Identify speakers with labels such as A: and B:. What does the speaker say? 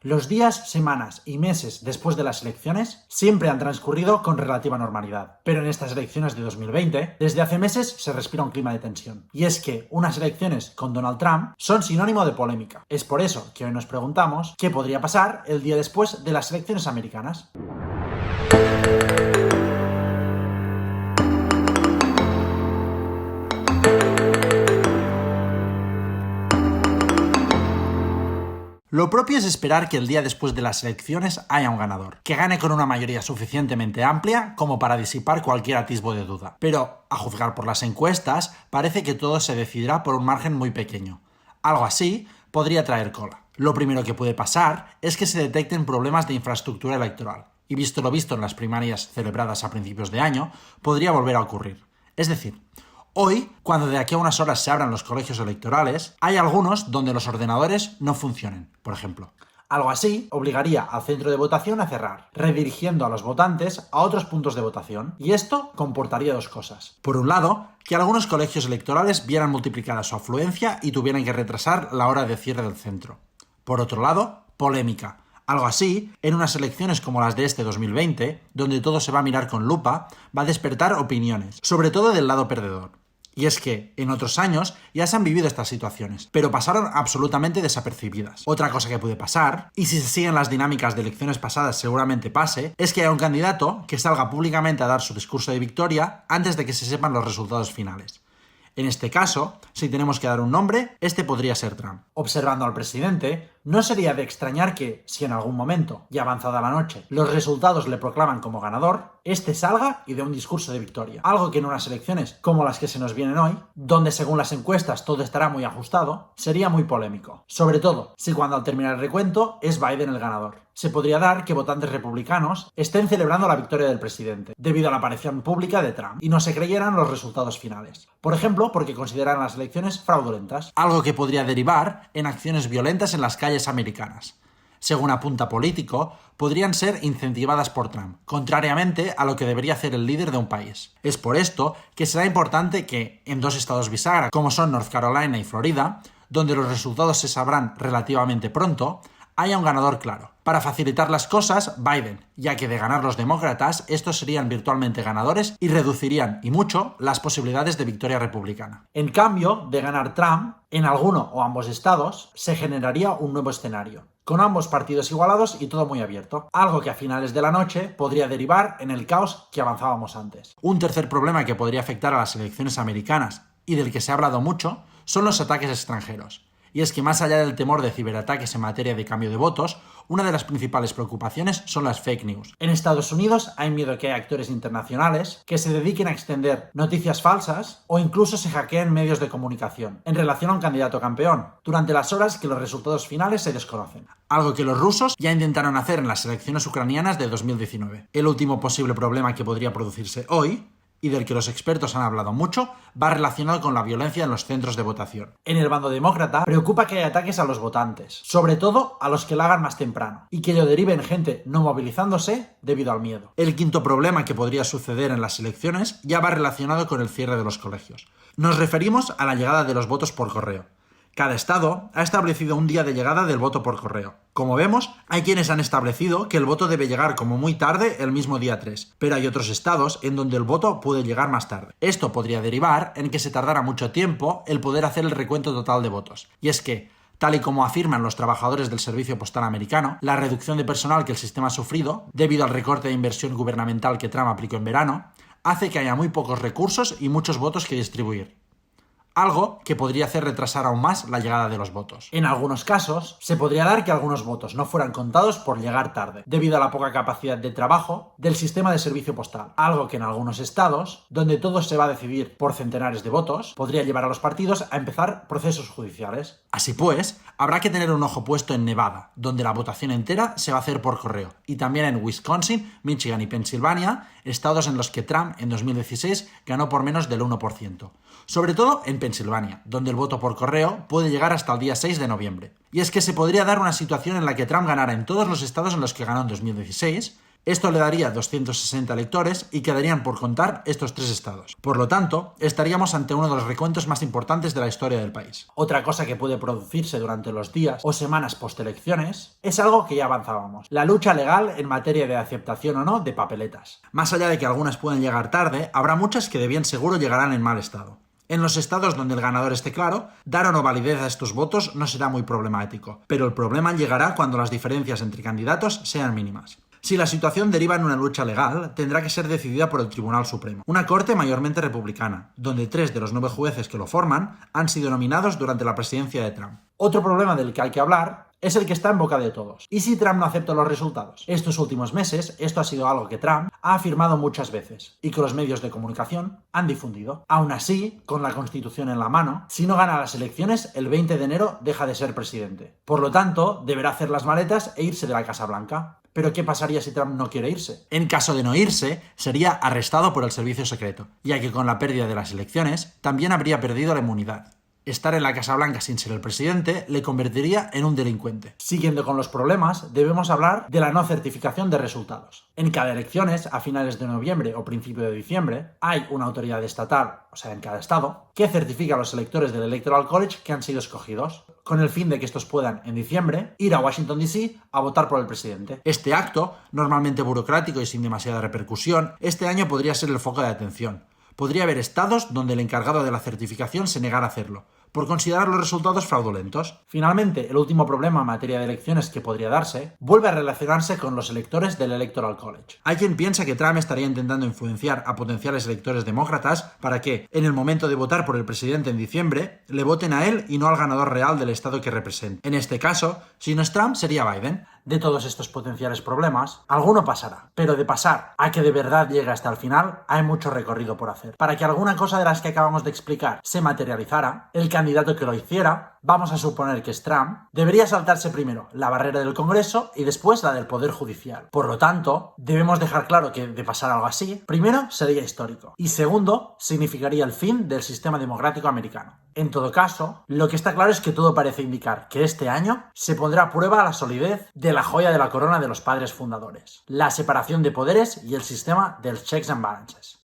A: Los días, semanas y meses después de las elecciones siempre han transcurrido con relativa normalidad. Pero en estas elecciones de 2020, desde hace meses se respira un clima de tensión. Y es que unas elecciones con Donald Trump son sinónimo de polémica. Es por eso que hoy nos preguntamos qué podría pasar el día después de las elecciones americanas. Lo propio es esperar que el día después de las elecciones haya un ganador, que gane con una mayoría suficientemente amplia como para disipar cualquier atisbo de duda. Pero, a juzgar por las encuestas, parece que todo se decidirá por un margen muy pequeño. Algo así podría traer cola. Lo primero que puede pasar es que se detecten problemas de infraestructura electoral, y visto lo visto en las primarias celebradas a principios de año, podría volver a ocurrir. Es decir, hoy, cuando de aquí a unas horas se abran los colegios electorales, hay algunos donde los ordenadores no funcionen, por ejemplo. Algo así obligaría al centro de votación a cerrar, redirigiendo a los votantes a otros puntos de votación. Y esto comportaría dos cosas. Por un lado, que algunos colegios electorales vieran multiplicada su afluencia y tuvieran que retrasar la hora de cierre del centro. Por otro lado, polémica. Algo así, en unas elecciones como las de este 2020, donde todo se va a mirar con lupa, va a despertar opiniones, sobre todo del lado perdedor. Y es que, en otros años, ya se han vivido estas situaciones, pero pasaron absolutamente desapercibidas. Otra cosa que puede pasar, y si se siguen las dinámicas de elecciones pasadas seguramente pase, es que haya un candidato que salga públicamente a dar su discurso de victoria antes de que se sepan los resultados finales. En este caso, si tenemos que dar un nombre, este podría ser Trump. Observando al presidente, no sería de extrañar que, si en algún momento, ya avanzada la noche, los resultados le proclaman como ganador, este salga y dé un discurso de victoria. Algo que en unas elecciones como las que se nos vienen hoy, donde según las encuestas todo estará muy ajustado, sería muy polémico. Sobre todo, si cuando al terminar el recuento es Biden el ganador. Se podría dar que votantes republicanos estén celebrando la victoria del presidente, debido a la aparición pública de Trump, y no se creyeran los resultados finales. Por ejemplo, porque consideran las elecciones fraudulentas. Algo que podría derivar en acciones violentas en las calles americanas. Según apunta Político, podrían ser incentivadas por Trump, contrariamente a lo que debería hacer el líder de un país. Es por esto que será importante que, en dos estados bisagra, como son North Carolina y Florida, donde los resultados se sabrán relativamente pronto, haya un ganador claro. Para facilitar las cosas, Biden, ya que de ganar los demócratas, estos serían virtualmente ganadores y reducirían, y mucho, las posibilidades de victoria republicana. En cambio, de ganar Trump, en alguno o ambos estados, se generaría un nuevo escenario, con ambos partidos igualados y todo muy abierto, algo que a finales de la noche podría derivar en el caos que avanzábamos antes. Un tercer problema que podría afectar a las elecciones americanas, y del que se ha hablado mucho, son los ataques extranjeros. Y es que más allá del temor de ciberataques en materia de cambio de votos, una de las principales preocupaciones son las fake news. En Estados Unidos hay miedo que haya actores internacionales que se dediquen a extender noticias falsas o incluso se hackeen medios de comunicación en relación a un candidato campeón, durante las horas que los resultados finales se desconocen. Algo que los rusos ya intentaron hacer en las elecciones ucranianas de 2019. El último posible problema que podría producirse hoy, y del que los expertos han hablado mucho, va relacionado con la violencia en los centros de votación. En el bando demócrata preocupa que haya ataques a los votantes, sobre todo a los que lo hagan más temprano, y que ello derive en gente no movilizándose debido al miedo. El quinto problema que podría suceder en las elecciones ya va relacionado con el cierre de los colegios. Nos referimos a la llegada de los votos por correo. Cada estado ha establecido un día de llegada del voto por correo. Como vemos, hay quienes han establecido que el voto debe llegar como muy tarde el mismo día 3, pero hay otros estados en donde el voto puede llegar más tarde. Esto podría derivar en que se tardara mucho tiempo el poder hacer el recuento total de votos. Y es que, tal y como afirman los trabajadores del servicio postal americano, la reducción de personal que el sistema ha sufrido, debido al recorte de inversión gubernamental que Trump aplicó en verano, hace que haya muy pocos recursos y muchos votos que distribuir. Algo que podría hacer retrasar aún más la llegada de los votos. En algunos casos, se podría dar que algunos votos no fueran contados por llegar tarde, debido a la poca capacidad de trabajo del sistema de servicio postal. Algo que en algunos estados, donde todo se va a decidir por centenares de votos, podría llevar a los partidos a empezar procesos judiciales. Así pues, habrá que tener un ojo puesto en Nevada, donde la votación entera se va a hacer por correo, y también en Wisconsin, Michigan y Pensilvania, estados en los que Trump en 2016 ganó por menos del 1%. Sobre todo en Pensilvania, donde el voto por correo puede llegar hasta el día 6 de noviembre. Y es que se podría dar una situación en la que Trump ganara en todos los estados en los que ganó en 2016, Esto le daría 260 electores y quedarían por contar estos 3 estados. Por lo tanto, estaríamos ante uno de los recuentos más importantes de la historia del país. Otra cosa que puede producirse durante los días o semanas postelecciones es algo que ya avanzábamos: la lucha legal en materia de aceptación o no de papeletas. Más allá de que algunas puedan llegar tarde, habrá muchas que de bien seguro llegarán en mal estado. En los estados donde el ganador esté claro, dar o no validez a estos votos no será muy problemático, pero el problema llegará cuando las diferencias entre candidatos sean mínimas. Si la situación deriva en una lucha legal, tendrá que ser decidida por el Tribunal Supremo, una corte mayormente republicana, donde 3 de los 9 jueces que lo forman han sido nominados durante la presidencia de Trump. Otro problema del que hay que hablar es el que está en boca de todos. ¿Y si Trump no acepta los resultados? Estos últimos meses, esto ha sido algo que Trump ha afirmado muchas veces y que los medios de comunicación han difundido. Aún así, con la Constitución en la mano, si no gana las elecciones, el 20 de enero deja de ser presidente. Por lo tanto, deberá hacer las maletas e irse de la Casa Blanca. ¿Pero qué pasaría si Trump no quiere irse? En caso de no irse, sería arrestado por el servicio secreto, ya que con la pérdida de las elecciones, también habría perdido la inmunidad. Estar en la Casa Blanca sin ser el presidente le convertiría en un delincuente. Siguiendo con los problemas, debemos hablar de la no certificación de resultados. En cada elecciones, a finales de noviembre o principio de diciembre, hay una autoridad estatal, o sea, en cada estado, que certifica a los electores del Electoral College que han sido escogidos, con el fin de que estos puedan, en diciembre, ir a Washington D.C. a votar por el presidente. Este acto, normalmente burocrático y sin demasiada repercusión, este año podría ser el foco de atención. Podría haber estados donde el encargado de la certificación se negara a hacerlo, por considerar los resultados fraudulentos. Finalmente, el último problema en materia de elecciones que podría darse vuelve a relacionarse con los electores del Electoral College. Hay quien piensa que Trump estaría intentando influenciar a potenciales electores demócratas para que, en el momento de votar por el presidente en diciembre, le voten a él y no al ganador real del estado que represente. En este caso, si no es Trump, sería Biden. De todos estos potenciales problemas, alguno pasará, pero de pasar a que de verdad llegue hasta el final, hay mucho recorrido por hacer. Para que alguna cosa de las que acabamos de explicar se materializara, el candidato que lo hiciera, vamos a suponer que es Trump, debería saltarse primero la barrera del Congreso y después la del Poder Judicial. Por lo tanto, debemos dejar claro que de pasar algo así, primero sería histórico y segundo, significaría el fin del sistema democrático americano. En todo caso, lo que está claro es que todo parece indicar que este año se pondrá a prueba la solidez de la joya de la corona de los padres fundadores, la separación de poderes y el sistema del checks and balances.